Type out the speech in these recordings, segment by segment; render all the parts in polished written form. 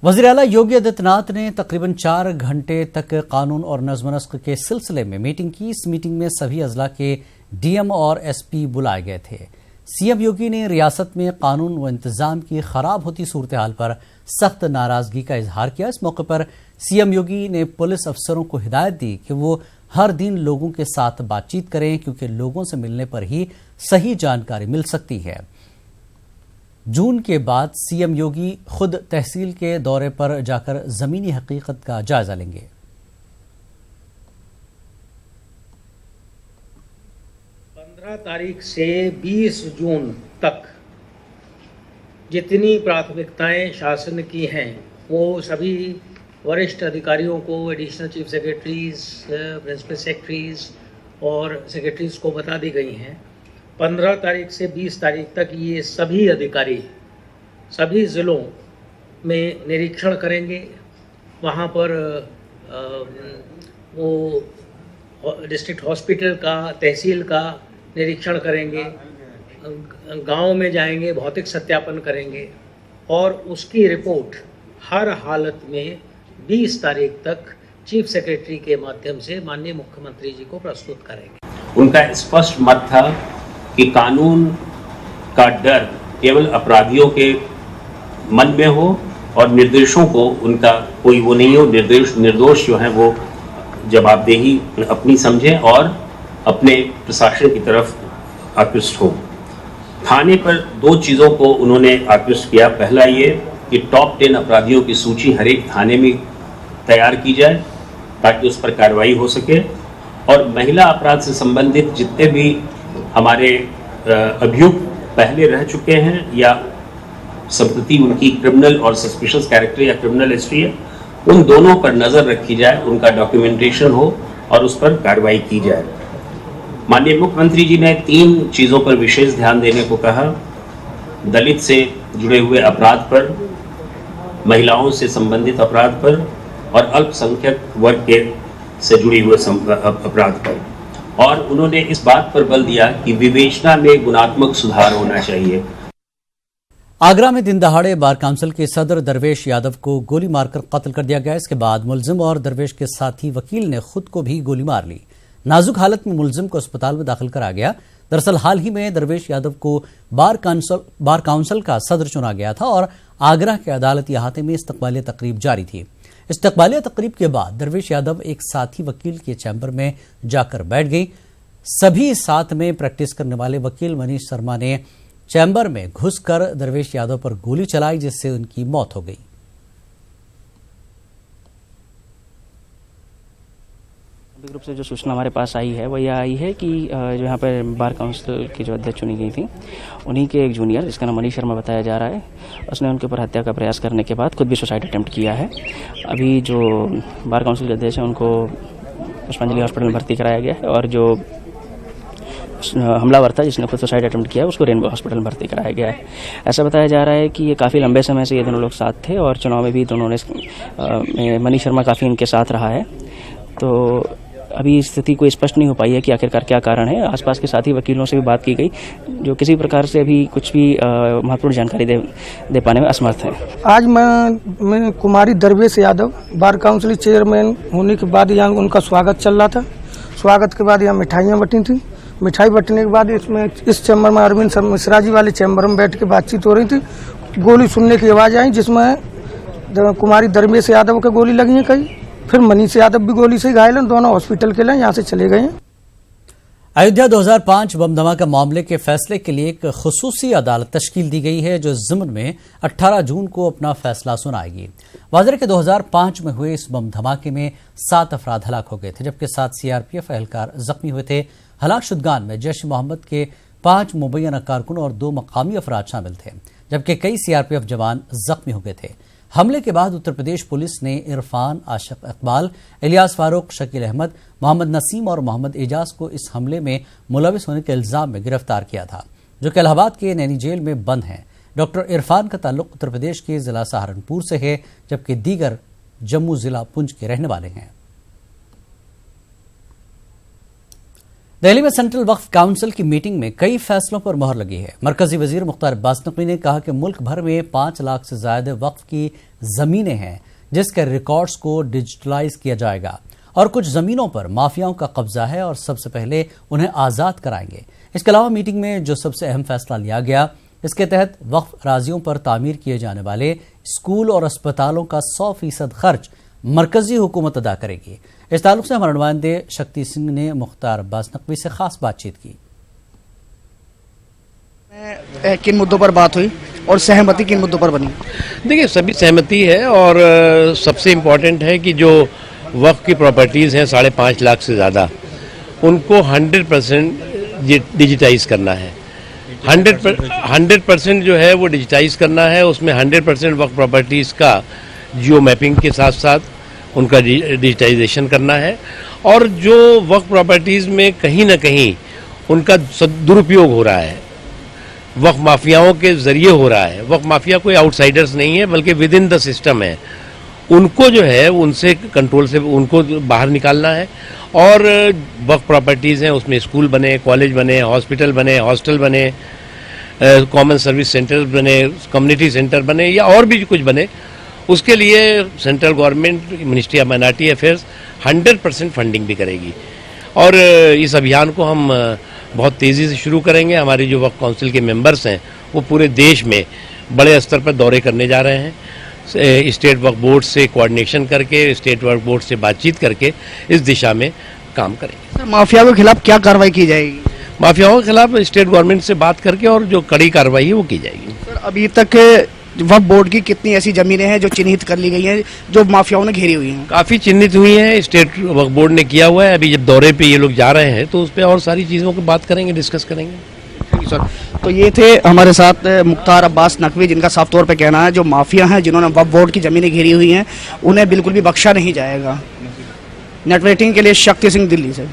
वज़ीर आला योगी आदित्यनाथ ने तकरीबन 4 घंटे तक कानून और नज़्म-ओ-नस्क़ के सिलसिले में मीटिंग की। इस मीटिंग में सभी अजला के डीएम और एसपी बुलाए गए थे। सीएम योगी ने रियासत में कानून व इंतजाम की खराब होती सूरत हाल पर सख्त नाराजगी का इजहार किया। इस मौके पर सीएम योगी ने पुलिस अफसरों को हिदायत दी कि वो हर दिन लोगों के साथ बातचीत करें, क्योंकि लोगों से मिलने पर ही सही जानकारी मिल सकती है। जून के बाद सीएम योगी खुद तहसील के दौरे पर जाकर जमीनी हकीकत का जायजा लेंगे। तारीख से 20 जून तक जितनी प्राथमिकताएं शासन की हैं वो सभी वरिष्ठ अधिकारियों को, additional chief secretaries, principal secretaries और सेक्रेटरीज को बता दी गई हैं। 15 तारीख से 20 तारीख तक ये सभी अधिकारी सभी ज़िलों में निरीक्षण करेंगे। वहाँ पर वो डिस्ट्रिक्ट हॉस्पिटल का, तहसील का निरीक्षण करेंगे, गांव में जाएंगे, भौतिक सत्यापन करेंगे और उसकी रिपोर्ट हर हालत में 20 तारीख तक चीफ सेक्रेटरी के माध्यम से माननीय मुख्यमंत्री जी को प्रस्तुत करेंगे। उनका स्पष्ट मत था कि कानून का डर केवल अपराधियों के मन में हो और निर्दोषों को उनका कोई वो नहीं हो। निर्दोष जो है वो जवाबदेही अपनी समझें और अपने प्रशासन की तरफ आकृष्ट हो। थाने पर 2 चीज़ों को उन्होंने आकृष्ट किया। पहला ये कि टॉप 10 अपराधियों की सूची हर एक थाने में तैयार की जाए ताकि उस पर कार्रवाई हो सके, और महिला अपराध से संबंधित जितने भी हमारे अभियुक्त पहले रह चुके हैं या संप्रति उनकी क्रिमिनल और सस्पिशियस कैरेक्टर या क्रिमिनल हिस्ट्री है, उन दोनों पर नज़र रखी जाए, उनका डॉक्यूमेंटेशन हो और उस पर कार्रवाई की जाए। माननीय मुख्यमंत्री जी ने 3 चीज़ों पर विशेष ध्यान देने को कहा। दलित से जुड़े हुए अपराध पर, महिलाओं से संबंधित अपराध पर और अल्पसंख्यक वर्ग के से जुड़ी हुए अपराध पर। और उन्होंने इस बात पर बल दिया कि विवेचना में गुणात्मक सुधार होना चाहिए। आगरा में दिन दहाड़े बार काउंसिल के सदर दरवेश यादव को गोली मारकर कत्ल कर दिया गया। इसके बाद मुलजिम और दरवेश के साथी वकील ने खुद को भी गोली मार ली। नाजुक हालत में मुलजिम को अस्पताल में दाखिल करा गया। दरअसल हाल ही में दरवेश यादव को बार काउंसिल का सदर चुना गया था और आगरा के अदालती अहाते में इस्तकबालिया तकरीब जारी थी। इस्तकबालिया तकरीब के बाद दरवेश यादव एक साथी वकील के चैम्बर में जाकर बैठ गई। सभी साथ में प्रैक्टिस करने वाले वकील मनीष शर्मा ने चैम्बर में घुसकर दरवेश यादव पर गोली चलाई, जिससे उनकी मौत हो गई। ग्रुप से जो सूचना हमारे पास आई है वो यह आई है कि जो यहाँ पर बार काउंसिल की जो अध्यक्ष चुनी गई थी, उन्हीं के एक जूनियर जिसका नाम मनीष शर्मा बताया जा रहा है, उसने उनके ऊपर हत्या का प्रयास करने के बाद खुद भी सुसाइड अटेम्प्ट किया है। अभी जो बार काउंसिल के अध्यक्ष हैं उनको पुष्पांजलि हॉस्पिटल में भर्ती कराया गया है और जो हमलावर था जिसने खुद सुसाइड अटेम्प्ट किया उसको रेनबो हॉस्पिटल में भर्ती कराया गया है। ऐसा बताया जा रहा है कि ये काफ़ी लंबे समय से ये दोनों लोग साथ थे और चुनाव में भी दोनों ने मनीष शर्मा काफ़ी इनके साथ रहा है। तो अभी स्थिति कोई स्पष्ट नहीं हो पाई है कि आखिरकार क्या कारण है। आसपास के साथी वकीलों से भी बात की गई जो किसी प्रकार से अभी कुछ भी महत्वपूर्ण जानकारी दे पाने में असमर्थ है। आज मैं कुमारी दरवेश यादव बार काउंसिल चेयरमैन होने के बाद यहाँ उनका स्वागत चल रहा था। स्वागत के बाद यहाँ मिठाइयाँ बटी थी। मिठाई बटने के बाद इस चैम्बर में अरविंद मिश्रा जी वाले चैम्बर में बैठ के बातचीत हो रही थी। गोली सुनने की आवाज़ आई जिसमें कुमारी दरवेश यादव के गोली लगी है कई, फिर मनीष यादव भी गोली से घायल हैं। दोनों हॉस्पिटल के लिए यहाँ से चले गए हैं। अयोध्या 2005 बम धमाका मामले के फैसले के लिए एक खुसूसी अदालत तश्कील दी गई है जो ज़िम्न में 18 जून को अपना फैसला सुनाएगी। वाज़ेह के 2005 में हुए इस बम धमाके में 7 अफराद हलाक हो गए थे, जबकि 7 सीआरपीएफ एहलकार जख्मी हुए थे। हलाक शुदगान में जैश मोहम्मद के 5 मुबैना कारकुन और 2 मकामी अफराद शामिल थे, जबकि कई सीआरपीएफ जवान जख्मी हो गए थे। हमले के बाद उत्तर प्रदेश पुलिस ने इरफान, आशिक इकबाल, इलियास फारूक, शकील अहमद, मोहम्मद नसीम और मोहम्मद एजाज को इस हमले में मुलविस होने के इल्जाम में गिरफ्तार किया था, जो कि इलाहाबाद के नैनी जेल में बंद हैं। डॉक्टर इरफान का ताल्लुक उत्तर प्रदेश के जिला सहारनपुर से है, जबकि दीगर जम्मू जिला पुंछ के रहने वाले हैं। दिल्ली में सेंट्रल वक्फ काउंसिल की मीटिंग में कई फैसलों पर मुहर लगी है। मरकजी वजीर मुख्तार अब्बास नकवी ने कहा कि मुल्क भर में 5 लाख से ज्यादा वक्फ की जमीनें हैं जिसके रिकॉर्ड्स को डिजिटलाइज किया जाएगा और कुछ जमीनों पर माफियाओं का कब्जा है और सबसे पहले उन्हें आजाद कराएंगे। इसके अलावा मीटिंग में जो सबसे अहम फैसला लिया गया, इसके तहत वक्फ राजियों पर तामीर किए जाने वाले स्कूल और अस्पतालों का 100% खर्च मरकजी हुकूमत अदा करेगी। इस ताल्लुक से हमारे नुमाइंदे शक्ति सिंह ने मुख्तार अब्बास नकवी से खास बातचीत की। किन मुद्दों पर बात हुई और सहमति किन मुद्दों पर बनी? देखिए, सभी सहमति है और सबसे इम्पोर्टेंट है कि जो वक्फ की प्रॉपर्टीज़ हैं 5.5 लाख से ज़्यादा, उनको 100% डिजिटाइज करना है। 100% जो है वो डिजिटाइज करना है। उसमें 100% वक्फ प्रॉपर्टीज़ का जियो मैपिंग के साथ साथ उनका डिजिटाइजेशन करना है और जो वक्फ प्रॉपर्टीज़ में कहीं ना कहीं उनका दुरुपयोग हो रहा है, वक्फ माफियाओं के ज़रिए हो रहा है। वक्फ माफिया कोई आउटसाइडर्स नहीं है बल्कि विद इन द सिस्टम है। उनको जो है उनसे कंट्रोल से उनको बाहर निकालना है और वक्फ प्रॉपर्टीज़ हैं उसमें स्कूल बने, कॉलेज बने, हॉस्पिटल बने, हॉस्टल बने, कॉमन सर्विस सेंटर बने, कम्युनिटी सेंटर बने या और भी कुछ बने। उसके लिए central government ministry of minority affairs 100% funding भी करेगी और इस अभियान को हम बहुत तेज़ी से शुरू करेंगे। हमारी जो वक्फ काउंसिल के मेंबर्स हैं वो पूरे देश में बड़े स्तर पर दौरे करने जा रहे हैं। स्टेट वक्फ बोर्ड से कोऑर्डिनेशन करके, स्टेट वक्फ बोर्ड से बातचीत करके इस दिशा में काम करेंगे। सर, माफिया के खिलाफ क्या कार्रवाई की जाएगी? माफियाओं के खिलाफ स्टेट गवर्नमेंट से बात करके और जो कड़ी कार्रवाई है वो की जाएगी। सर, अभी तक वक्फ बोर्ड की कितनी ऐसी जमीनें हैं जो चिन्हित कर ली गई हैं जो माफियाओं ने घेरी हुई हैं? काफ़ी चिन्हित हुई हैं, स्टेट वक्फ बोर्ड ने किया हुआ है। अभी जब दौरे पे ये लोग जा रहे हैं तो उस पर और सारी चीज़ों की बात करेंगे, डिस्कस करेंगे। Thank you sir. तो ये थे हमारे साथ मुख्तार अब्बास नकवी, जिनका साफ तौर पे कहना है जो माफिया हैं जिन्होंने वक्फ बोर्ड की जमीनें घेरी हुई हैं उन्हें बिल्कुल भी बख्शा नहीं जाएगा। नेटवर्किंग के लिए शक्ति सिंह, दिल्ली से।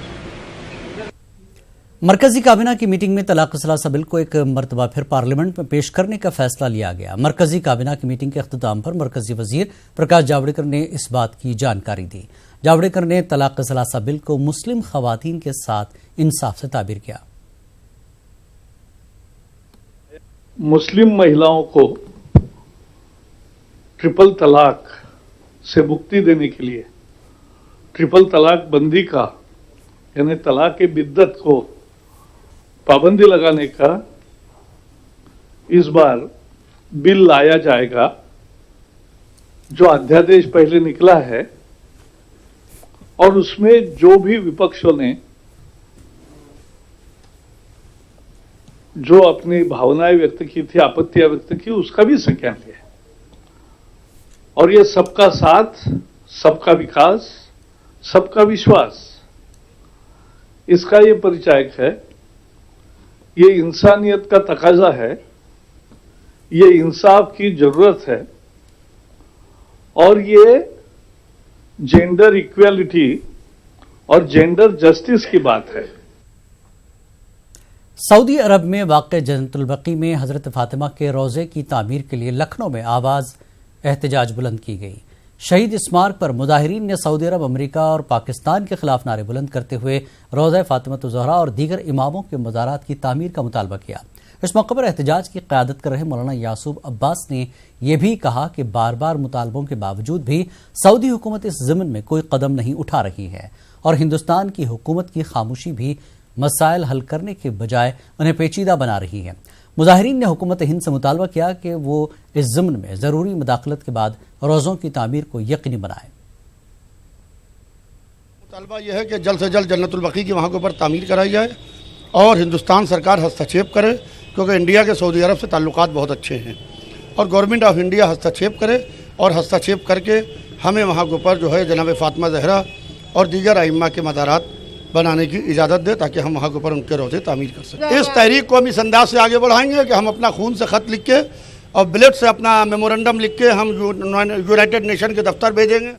मरकजी काबीना की मीटिंग में तलाक सलासा बिल को एक मरतबा फिर पार्लियामेंट में पेश करने का फैसला लिया गया। मरकजी काबीना की मीटिंग के अख्ताम पर मरकजी वजीर प्रकाश जावड़ेकर ने इस बात की जानकारी दी। जावड़ेकर ने तलाक सलासा बिल को मुस्लिम खवातीन के साथ इंसाफ से ताबीर किया। मुस्लिम महिलाओं को ट्रिपल तलाक से मुक्ति देने के लिए ट्रिपल तलाक बंदी का यानी तलाक की बिद्दत को पाबंदी लगाने का इस बार बिल लाया जाएगा। जो अध्यादेश पहले निकला है और उसमें जो भी विपक्षों ने जो अपनी भावनाएं व्यक्त की थी, आपत्तियां व्यक्त की, उसका भी संज्ञान लिया और ये सबका साथ, सबका विकास, सबका विश्वास, इसका ये परिचायक है। ये इंसानियत का तकाजा है, ये इंसाफ की जरूरत है और ये जेंडर इक्वालिटी और जेंडर जस्टिस की बात है। सऊदी अरब में वाक़ जन्नतुल बकी में हजरत फातिमा के रोज़े की तामीर के लिए लखनऊ में आवाज़ एहतजाज बुलंद की गई। शहीद स्मारक पर मुजाहिरीन ने सऊदी अरब, अमेरिका और पाकिस्तान के खिलाफ नारे बुलंद करते हुए रोज़ा फातिमा ज़हरा और दीगर इमामों के मज़ारात की तामीर का मुतालबा किया। इस मौके पर एहतजाज की क़यादत कर रहे मौलाना यासूब अब्बास ने यह भी कहा कि बार बार मुतालबों के बावजूद भी सऊदी हुकूमत इस ज़िम्न में कोई कदम नहीं उठा रही है और हिंदुस्तान की हुकूमत की खामोशी भी मसाइल हल करने के बजाय उन्हें पेचीदा बना रही है। मुजाहिरीन ने हुकूमत हिंद से मुतालबा किया कि वो इस ज़िम्न में ज़रूरी मुदाखलत के बाद रोज़ों की तामीर को यकीनी बनाए। मुतालबा यह है कि जल्द से जल्द जन्नतुल बकी की वहाँ के ऊपर तामीर कराई जाए और हिंदुस्तान सरकार हस्तक्षेप करे, क्योंकि इंडिया के सऊदी अरब से ताल्लुकात बहुत अच्छे हैं और गवर्नमेंट ऑफ इंडिया हस्तक्षेप करे और हस्तक्षेप करके हमें वहाँ के ऊपर जो है जनाब फातिमा ज़हरा और दीगर आइम्मा के मज़ारात बनाने की इजाज़त दे ताकि हम वहाँ के ऊपर उनके रोज़े तामीर कर सकें। इस तहरीक को हम इस अंदाज से आगे बढ़ाएंगे कि हम अपना खून से ख़त लिख के और ब्लेड से अपना मेमोरेंडम लिख के हम यूनाइटेड नेशन के दफ्तर भेजेंगे।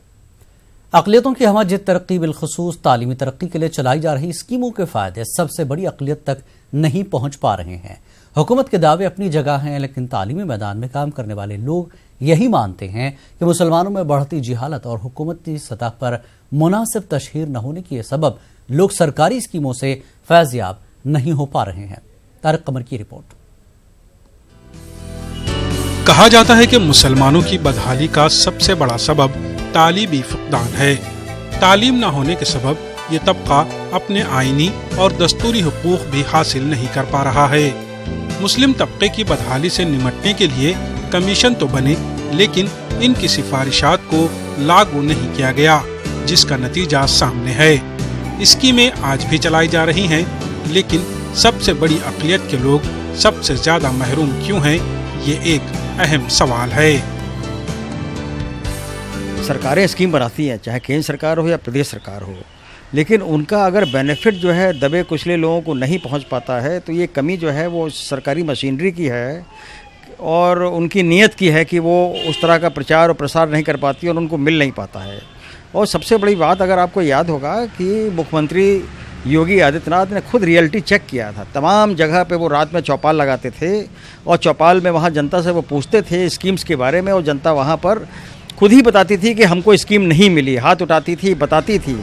अक़लियतों की हमजिद तरक्की बिलखुसूस तालीमी तरक्की के लिए चलाई जा रही स्कीमों के फ़ायदे सबसे बड़ी अक़लियत तक नहीं पहुँच पा रहे हैं। हुकूमत के दावे अपनी जगह हैं, लेकिन तालीमी मैदान में काम करने वाले लोग यही मानते हैं कि मुसलमानों में बढ़ती जिहालत और हुकूमती सतह पर मुनासिब तशहीर न होने की सबब लोग सरकारी स्कीमों से फैज़याब नहीं हो पा रहे हैं। तारिक कमर की रिपोर्ट। कहा जाता है कि मुसलमानों की बदहाली का सबसे बड़ा सबब तालीमी फुकदान है। तालीम न होने के सबब ये तबका अपने आईनी और दस्तूरी हुकूक भी हासिल नहीं कर पा रहा है। मुस्लिम तबके की बदहाली से निमटने के लिए कमीशन तो बने, लेकिन इनकी सिफारिशात को लागू नहीं किया गया, जिसका नतीजा सामने है। स्कीमें आज भी चलाई जा रही हैं, लेकिन सबसे बड़ी अक़लियत के लोग सबसे ज्यादा महरूम क्यों हैं, ये एक अहम सवाल है। सरकारें स्कीम बनाती हैं, चाहे केंद्र सरकार हो या प्रदेश सरकार हो, लेकिन उनका अगर बेनिफिट जो है दबे कुचले लोगों को नहीं पहुंच पाता है, तो ये कमी जो है वो सरकारी मशीनरी की है और उनकी नीयत की है कि वो उस तरह का प्रचार और प्रसार नहीं कर पाती और उनको मिल नहीं पाता है। और सबसे बड़ी बात, अगर आपको याद होगा कि मुख्यमंत्री योगी आदित्यनाथ ने खुद रियलिटी चेक किया था। तमाम जगह पे वो रात में चौपाल लगाते थे और चौपाल में वहाँ जनता से वो पूछते थे स्कीम्स के बारे में, और जनता वहाँ पर खुद ही बताती थी कि हमको स्कीम नहीं मिली, हाथ उठाती थी, बताती थी।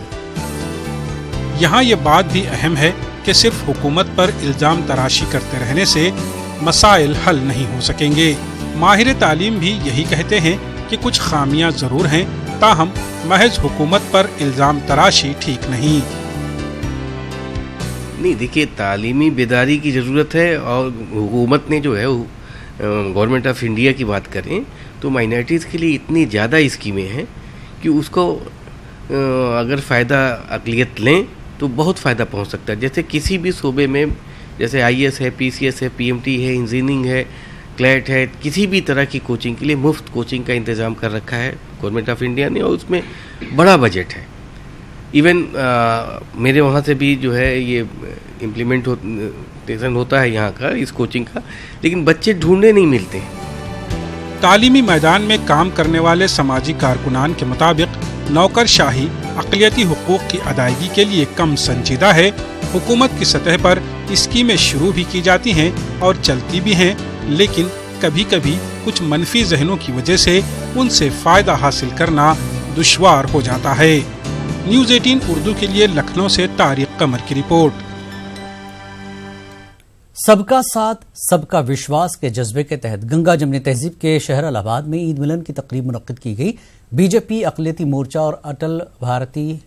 यहाँ ये बात भी अहम है कि सिर्फ हुकूमत पर इल्ज़ाम तराशी करते रहने से मसाइल हल नहीं हो सकेंगे। माहिर तालीम भी यही कहते हैं कि कुछ खामियां जरूर हैं, ताहम महज हुकूमत पर इल्ज़ाम तराशी ठीक नहीं। देखिए, तालीमी बेदारी की ज़रूरत है और हुकूमत ने जो है गवर्नमेंट ऑफ इंडिया की बात करें तो माइनॉरिटीज़ के लिए इतनी ज़्यादा स्कीमें हैं कि उसको अगर फ़ायदा अक़लियत लें तो बहुत फ़ायदा पहुंच सकता है। जैसे किसी भी सूबे में, जैसे IAS है, PCS है, PMT है, इंजीनियरिंग है, क्लैट है, किसी भी तरह की कोचिंग के लिए मुफ्त कोचिंग का इंतज़ाम कर रखा है गवर्नमेंट ऑफ इंडिया ने, और उसमें बड़ा बजट है। इवन मेरे वहाँ से भी जो है ये इम्प्लीमेंटेशन होता है यहाँ का, इस कोचिंग का, लेकिन बच्चे ढूंढने नहीं मिलते हैं। तालीमी मैदान में काम करने वाले समाजी कारकुनान के मुताबिक नौकरशाही अक़लियती हुकूक की अदायगी के लिए कम संजीदा है। हुकूमत की सतह पर स्कीमें शुरू भी की जाती हैं और चलती भी हैं, लेकिन कभी कभी कुछ मनफी जहनों की वजह से उनसे फ़ायदा हासिल करना दुश्वार हो जाता है। न्यूज़ 18 उर्दू के लिए लखनऊ से तारिक कमर की रिपोर्ट। सबका साथ सबका विश्वास के जज्बे के तहत गंगा जमनी तहजीब के शहर इलाहाबाद में ईद मिलन की तकरीब मुनक्किद की गई। बीजेपी, अक़लियती मोर्चा और अटल भारतीय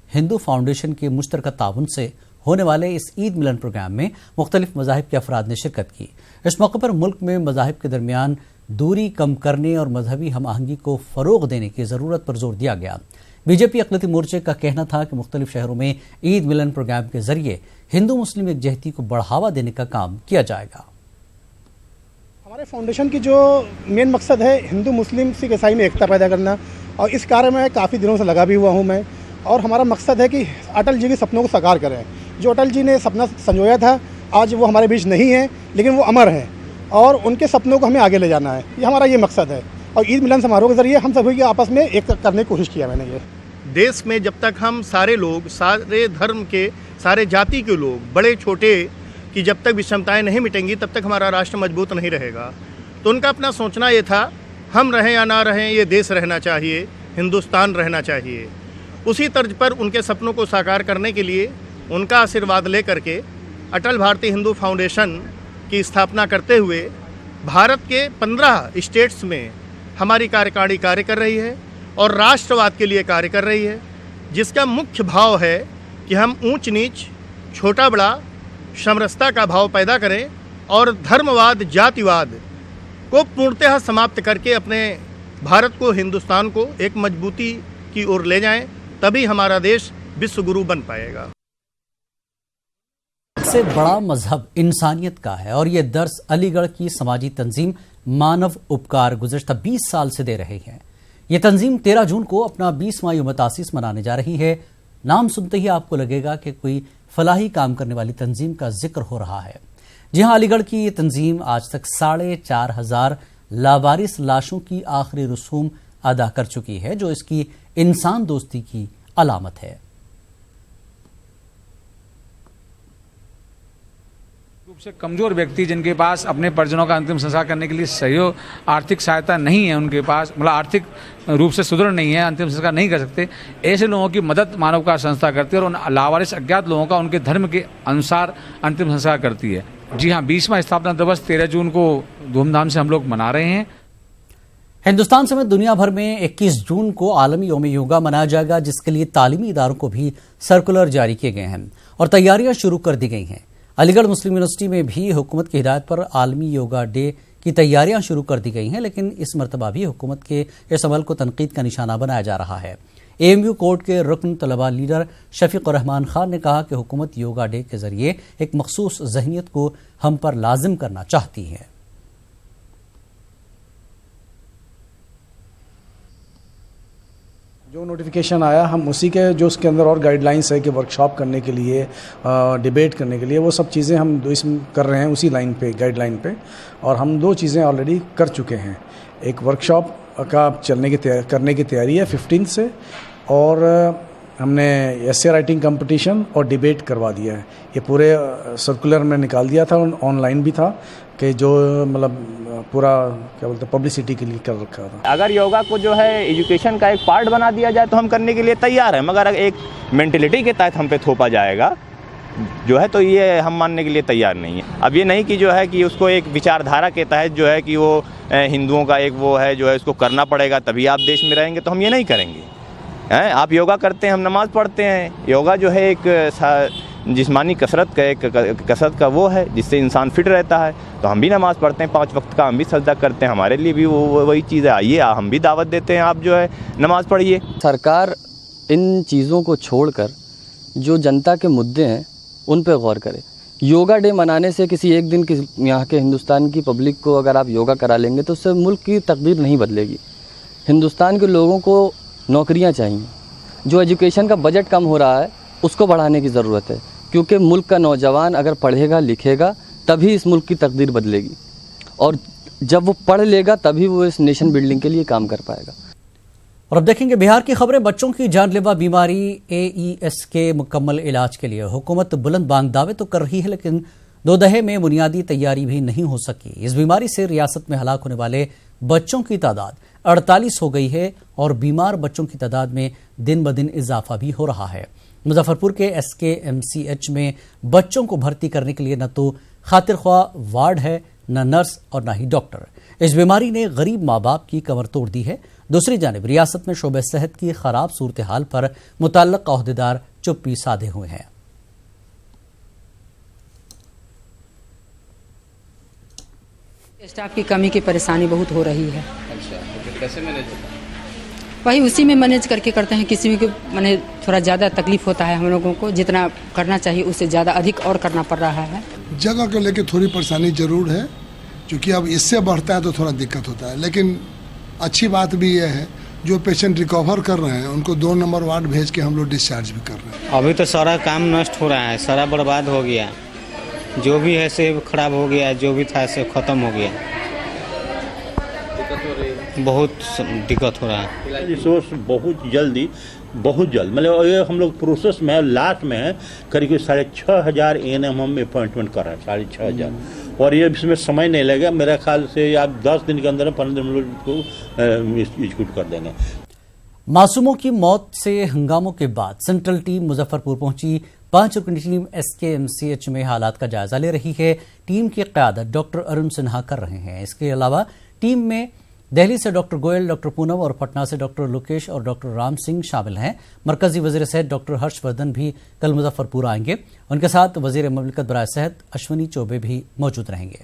हिंदू फाउंडेशन के मुश्तरका ताउन से होने वाले इस ईद मिलन प्रोग्राम में मुख्तलिफ मज़ाहिब के अफराद ने शिरकत की। इस मौके पर मुल्क में मज़ाहिब के दरमियान दूरी कम करने और मजहबी हम आहंगी को फ़रोग़ देने की ज़रूरत पर जोर दिया गया। बीजेपी अक़लियती मोर्चे का कहना था कि मुख्तलिफ शहरों में ईद मिलन प्रोग्राम के जरिए हिंदू मुस्लिम एकजहती को बढ़ावा देने का काम किया जाएगा। हमारे फाउंडेशन की जो मेन मकसद है हिंदू मुस्लिम सिख ईसाई में एकता पैदा करना, और इस कार्य में काफ़ी दिनों से लगा भी हुआ हूँ मैं। और हमारा मकसद है कि अटल जी के सपनों को साकार करें। जो अटल जी ने सपना संजोया था, आज वो हमारे बीच नहीं है, लेकिन वो अमर हैं और उनके सपनों को हमें आगे ले जाना है। ये हमारा ये मकसद है। और ईद मिलन समारोह के जरिए हम सभी के आपस में एक करने की कोशिश किया मैंने। ये देश में जब तक हम सारे लोग, सारे धर्म के, सारे जाति के लोग, बड़े छोटे की जब तक विषमताएं नहीं मिटेंगी, तब तक हमारा राष्ट्र मजबूत नहीं रहेगा। तो उनका अपना सोचना ये था, हम रहें या ना रहें, ये देश रहना चाहिए, हिंदुस्तान रहना चाहिए। उसी तर्ज पर उनके सपनों को साकार करने के लिए उनका आशीर्वाद लेकर के अटल भारतीय हिंदू फाउंडेशन की स्थापना करते हुए भारत के 15 स्टेट्स में हमारी कार्यकारिणी कार्य कर रही है और राष्ट्रवाद के लिए कार्य कर रही है, जिसका मुख्य भाव है कि हम ऊंच नीच, छोटा बड़ा, समरसता का भाव पैदा करें और धर्मवाद, जातिवाद को पूर्णतः समाप्त करके अपने भारत को, हिंदुस्तान को एक मजबूती की ओर ले जाएं, तभी हमारा देश विश्व गुरु बन पाएगा। सबसे बड़ा मजहब इंसानियत का है और ये दर्स अलीगढ़ की समाजी तंजीम मानव उपकार गुज़श्ता 20 साल से दे रही है। ये तंजीम 13 जून को अपना 20वां यौम तासीस मनाने जा रही है। नाम सुनते ही आपको लगेगा कि कोई फलाही काम करने वाली तंजीम का जिक्र हो रहा है। जी हां, अलीगढ़ की ये तंजीम आज तक 4,500 लावारिस लाशों की आखिरी रसूम अदा कर चुकी है, जो इसकी इंसान दोस्ती की अलामत है। रूप से कमजोर व्यक्ति जिनके पास अपने परिजनों का अंतिम संस्कार करने के लिए सहयोग आर्थिक सहायता नहीं है, उनके पास मतलब आर्थिक रूप से सुदृढ़ नहीं है, अंतिम संस्कार नहीं कर सकते, ऐसे लोगों की मदद मानवता संस्था करती है और उन लावारिस अज्ञात लोगों का उनके धर्म के अनुसार अंतिम संस्कार करती है। जी हाँ, 20वां स्थापना दिवस 13 जून को धूमधाम से हम लोग मना रहे हैं। हिंदुस्तान समेत दुनिया भर में 21 जून को आलमी यौम योगा मनाया जाएगा, जिसके लिए तालीमी इदारों को भी सर्कुलर जारी किए गए हैं और तैयारियां शुरू कर दी गई हैं। अलीगढ़ मुस्लिम यूनिवर्सिटी में भी हुकूमत की हिदायत पर आलमी योगा डे की तैयारियां शुरू कर दी गई हैं, लेकिन इस मरतबा भी हुकूमत के इस अमल को तनकीद का निशाना बनाया जा रहा है। AMU कोर्ट के रुकन तलबा लीडर शफीक रहमान खान ने कहा कि हुकूमत योगा डे के जरिए एक मखसूस ज़हनियत को हम पर लाजिम करना चाहती है। जो नोटिफिकेशन आया हम उसी के जो उसके अंदर और गाइडलाइंस है कि वर्कशॉप करने के लिए, डिबेट करने के लिए, वो सब चीज़ें हम इसमें कर रहे हैं उसी लाइन पे, गाइडलाइन पे। और हम 2 चीज़ें ऑलरेडी कर चुके हैं। एक वर्कशॉप का करने की तैयारी है 15 से, और हमने एसे राइटिंग कंपटीशन और डिबेट करवा दिया है। ये पूरे सर्कुलर में निकाल दिया था, ऑनलाइन भी था कि जो मतलब पूरा क्या बोलते हैं पब्लिसिटी के लिए कर रखा था। अगर योगा को जो है एजुकेशन का एक पार्ट बना दिया जाए तो हम करने के लिए तैयार हैं, मगर अगर एक मेंटेलिटी के तहत हम पे थोपा जाएगा जो है तो ये हम मानने के लिए तैयार नहीं है। अब ये नहीं कि जो है कि उसको एक विचारधारा के तहत जो है कि वो हिंदुओं का एक वो है जो है उसको करना पड़ेगा तभी आप देश में रहेंगे, तो हम ये नहीं करेंगे हैं। आप योगा करते हैं, हम नमाज़ पढ़ते हैं। योगा जो है एक जिस्मानी कसरत का एक कसरत का वो है जिससे इंसान फिट रहता है, तो हम भी नमाज़ पढ़ते हैं 5 वक्त का, हम भी सजदा करते हैं, हमारे लिए भी वो वही चीज़ है। आइए हम भी दावत देते हैं, आप जो है नमाज़ पढ़िए। सरकार इन चीज़ों को छोड़कर जो जनता के मुद्दे हैं उन पे गौर करे। योगा डे मनाने से किसी एक दिन यहाँ के हिंदुस्तान की पब्लिक को अगर आप योगा करा लेंगे तो उससे मुल्क की तकदीर नहीं बदलेगी। हिंदुस्तान के लोगों को नौकरियाँ चाहिए। जो एजुकेशन का बजट कम हो रहा है उसको बढ़ाने की ज़रूरत है, क्योंकि मुल्क का नौजवान अगर पढ़ेगा लिखेगा तभी इस मुल्क की तकदीर बदलेगी, और जब वो पढ़ लेगा तभी वो इस नेशन बिल्डिंग के लिए काम कर पाएगा। और अब देखेंगे बिहार की खबरें। बच्चों की जानलेवा बीमारी AES के मुकम्मल इलाज के लिए हुकूमत बुलंद बांग दावे तो कर रही है, लेकिन 2 दहे में बुनियादी तैयारी भी नहीं हो सकी। इस बीमारी से रियासत में हलाक होने वाले बच्चों की तादाद 48 हो गई है और बीमार बच्चों की तादाद में दिन ब दिन इजाफा भी हो रहा है। मुजफ्फरपुर के SKMCH में बच्चों को भर्ती करने के लिए न तो खातिर ख्वाह वार्ड है, न नर्स और न ही डॉक्टर। इस बीमारी ने गरीब माँ बाप की कमर तोड़ दी है। दूसरी जानिब रियासत में शोबे सेहत की खराब सूरत हाल पर मुतल्लक़ अहदेदार चुप्पी साधे हुए हैं। स्टाफ की कमी की परेशानी बहुत हो रही है। अच्छा, तो फिर कैसे मैनेज होता है? वही उसी में मैनेज करके करते हैं। किसी में मैंने थोड़ा ज़्यादा तकलीफ होता है हम लोगों को, जितना करना चाहिए उससे ज़्यादा अधिक और करना पड़ रहा है। जगह को लेकर थोड़ी परेशानी जरूर है, क्योंकि अब इससे बढ़ता है तो थोड़ा दिक्कत होता है। लेकिन अच्छी बात भी यह है जो पेशेंट रिकवर कर रहे हैं उनको 2 नंबर वार्ड भेज के हम लोग डिस्चार्ज भी कर रहे हैं। अभी तो सारा काम नष्ट हो रहा है, सारा बर्बाद हो गया, जो भी है से खराब हो गया, जो भी था से खत्म हो गया। बहुत दिक्कत हो रहा है। रिसोर्स बहुत जल्द मतलब ये हम लोग प्रोसेस में लास्ट में है, करीब 6,500 ANM हम अपॉइंटमेंट कर रहे हैं, 6,500, और ये इसमें समय नहीं लगेगा। मेरे ख्याल से आप 10 दिन के अंदर 15 दिन को एग्जीक्यूट कर देंगे। मासूमों की मौत से हंगामों के बाद सेंट्रल टीम मुजफ्फरपुर पहुंची। 5 रुकनी टीम SKMCH में हालात का जायजा ले रही है। टीम की क़यादत डॉक्टर अरुण सिन्हा कर रहे हैं। इसके अलावा टीम में दिल्ली से डॉक्टर गोयल, डॉक्टर पूनम और पटना से डॉक्टर लोकेश और डॉक्टर राम सिंह शामिल हैं। मरकजी वजीर सेहत डॉक्टर हर्षवर्धन भी कल मुजफ्फरपुर आएंगे। उनके साथ वजीर ममलिकत बराए सेहत अश्विनी चौबे भी मौजूद रहेंगे।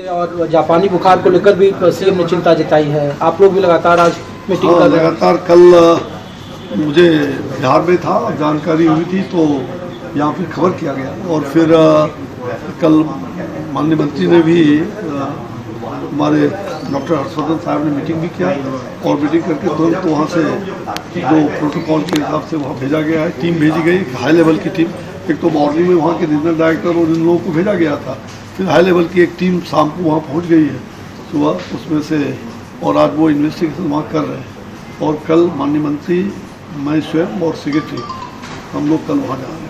और जापानी बुखार को लेकर भी CM ने चिंता जताई है। आप लोग भी लगातार आज मीटिंग कर लगातार कल मुझे बिहार में था, जानकारी हुई थी तो यहाँ पे खबर किया गया, और फिर कल माननीय मंत्री ने भी हमारे डॉक्टर हर्षवर्धन साहब ने मीटिंग भी किया, और मीटिंग करके तुरंत वहाँ से जो प्रोटोकॉल के हिसाब से वहाँ भेजा गया है, टीम भेजी गई, हाई लेवल की टीम। एक तो मॉर्निंग में वहाँ के रीजनल डायरेक्टर और इन लोगों को भेजा गया था, फिर हाई लेवल की एक टीम शाम को वहाँ पहुँच गई है सुबह उसमें से, और आज वो इन्वेस्टिगेशन वहाँ कर रहे हैं। और कल माननीय मंत्री, मैं स्वयं और सेक्रेटरी हम लोग कल वहाँ जा रहे हैं।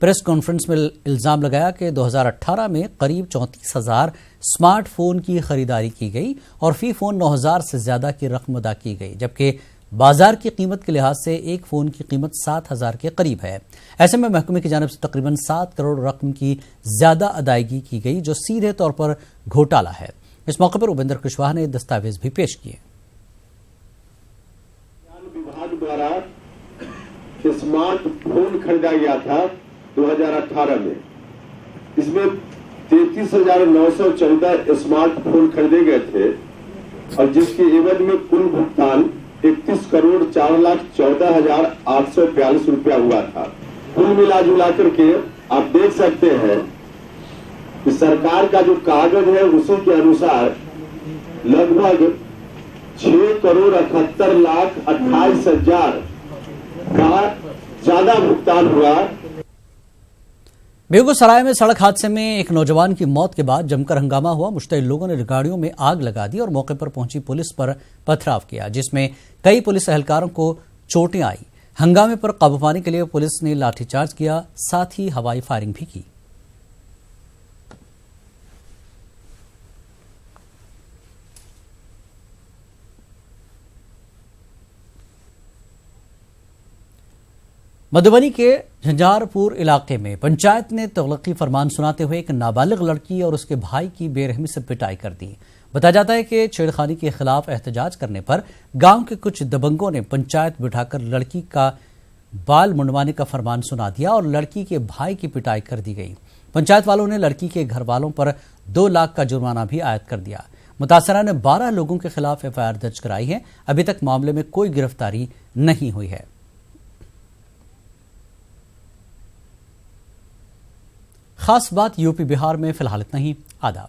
प्रेस कॉन्फ्रेंस में इल्जाम लगाया कि 2018 में करीब 34,000 स्मार्टफोन की खरीदारी की गई और फी फोन 9,000 से ज्यादा की रकम अदा की गई, जबकि बाजार की कीमत के लिहाज से एक फोन की कीमत 7,000 के करीब है। ऐसे में महकमे की जानिब से तकरीबन 7 करोड़ रकम की ज्यादा अदायगी की गई, जो सीधे तौर पर घोटाला है। इस मौके पर उपेंद्र कुशवाहा ने दस्तावेज भी पेश किए। विभाग द्वारा स्मार्टफोन खरीदा गया था 2018 में। इसमें 33,914 स्मार्टफोन खरीदे गए थे और जिसके एवज में कुल भुगतान 31,04,14,842 रुपया हुआ था। कुल मिला जुला करके आप देख सकते हैं कि सरकार का जो कागज है उसी के अनुसार लगभग 6,71,28,000 का ज्यादा भुगतान हुआ। बेगूसराय में सड़क हादसे में एक नौजवान की मौत के बाद जमकर हंगामा हुआ। मुश्तइल लोगों ने गाड़ियों में आग लगा दी और मौके पर पहुंची पुलिस पर पथराव किया, जिसमें कई पुलिस एहलकारों को चोटें आई। हंगामे पर काबू पाने के लिए पुलिस ने लाठीचार्ज किया, साथ ही हवाई फायरिंग भी की। मधुबनी के झंझारपुर इलाके में पंचायत ने तगलकी फरमान सुनाते हुए एक नाबालिग लड़की और उसके भाई की बेरहमी से पिटाई कर दी। बताया जाता है कि छेड़खानी के खिलाफ एहतजाज करने पर गांव के कुछ दबंगों ने पंचायत बिठाकर लड़की का बाल मुंडवाने का फरमान सुना दिया और लड़की के भाई की पिटाई कर दी गई। पंचायत वालों ने लड़की के घर वालों पर 2 लाख का जुर्माना भी आयद कर दिया। मुतासरा ने 12 लोगों के खिलाफ एफआईआर दर्ज कराई है। अभी तक मामले में कोई गिरफ्तारी नहीं हुई है। खास बात यूपी बिहार में फिलहाल इतना ही। आदाब।